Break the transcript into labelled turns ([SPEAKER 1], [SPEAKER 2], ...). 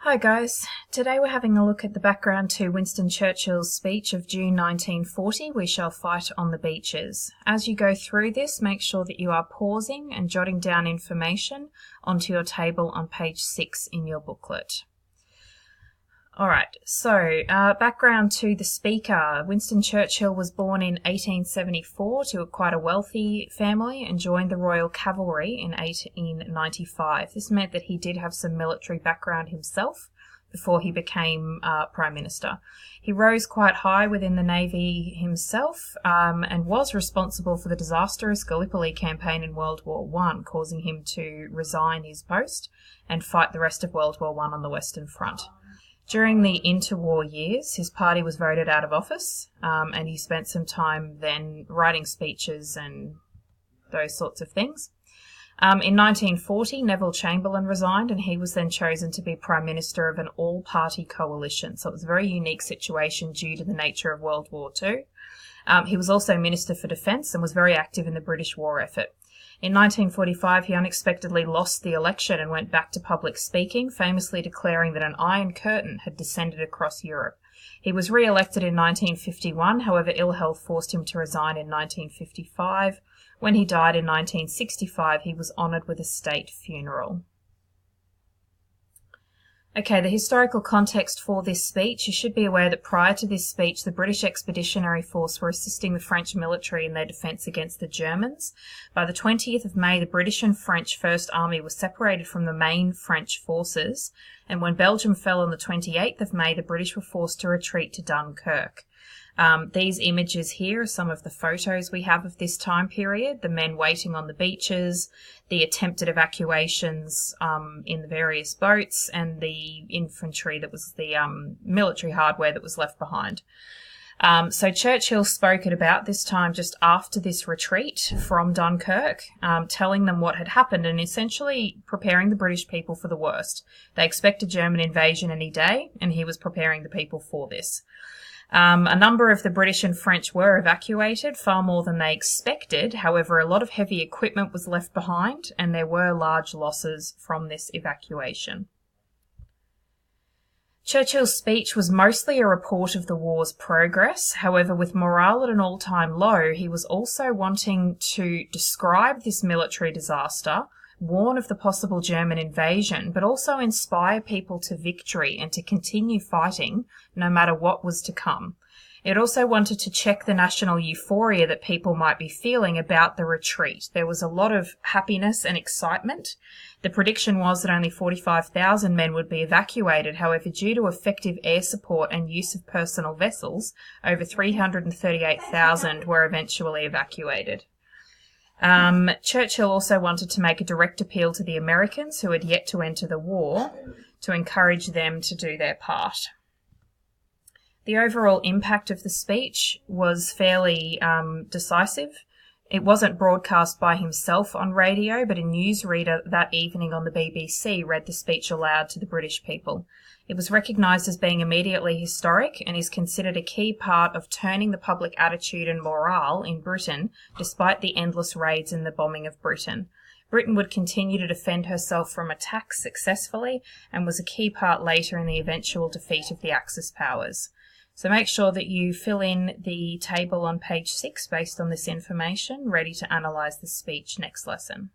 [SPEAKER 1] Hi guys, today we're having a look at the background to Winston Churchill's speech of June 1940, "We shall fight on the beaches." As you go through this, make sure that you are pausing and jotting down information onto your table on page 6 in your booklet. Alright, so background to the speaker. Winston Churchill was born in 1874 to quite a wealthy family and joined the Royal Cavalry in 1895. This meant that he did have some military background himself before he became Prime Minister. He rose quite high within the Navy himself and was responsible for the disastrous Gallipoli campaign in World War I, causing him to resign his post and fight the rest of World War I on the Western Front. During the interwar years, his party was voted out of office, and he spent some time then writing speeches and those sorts of things. In 1940, Neville Chamberlain resigned, and he was then chosen to be Prime Minister of an all-party coalition. So it was a very unique situation due to the nature of World War II. He was also Minister for Defence and was very active in the British war effort. In 1945, he unexpectedly lost the election and went back to public speaking, famously declaring that an Iron Curtain had descended across Europe. He was re-elected in 1951, however, ill health forced him to resign in 1955. When he died in 1965, he was honoured with a state funeral. Okay, the historical context for this speech. You should be aware that prior to this speech, the British Expeditionary Force were assisting the French military in their defence against the Germans. By the 20th of May, the British and French First Army were separated from the main French forces, and when Belgium fell on the 28th of May, the British were forced to retreat to Dunkirk. These images here are some of the photos we have of this time period, the men waiting on the beaches, the attempted evacuations in the various boats, and the infantry that was the military hardware that was left behind. So Churchill spoke at about this time just after this retreat from Dunkirk, telling them what had happened and essentially preparing the British people for the worst. They expected German invasion any day, and he was preparing the people for this. A number of the British and French were evacuated, far more than they expected. However, a lot of heavy equipment was left behind, and there were large losses from this evacuation. Churchill's speech was mostly a report of the war's progress. However, with morale at an all-time low, he was also wanting to describe this military disaster, warn of the possible German invasion, but also inspire people to victory and to continue fighting no matter what was to come. It also wanted to check the national euphoria that people might be feeling about the retreat. There was a lot of happiness and excitement. The prediction was that only 45,000 men would be evacuated. However, due to effective air support and use of personal vessels, over 338,000 were eventually evacuated. Churchill also wanted to make a direct appeal to the Americans who had yet to enter the war to encourage them to do their part. The overall impact of the speech was fairly decisive. It wasn't broadcast by himself on radio, but a newsreader that evening on the BBC read the speech aloud to the British people. It was recognised as being immediately historic and is considered a key part of turning the public attitude and morale in Britain, despite the endless raids and the bombing of Britain. Britain would continue to defend herself from attacks successfully and was a key part later in the eventual defeat of the Axis powers. So make sure that you fill in the table on page 6 based on this information, ready to analyse the speech next lesson.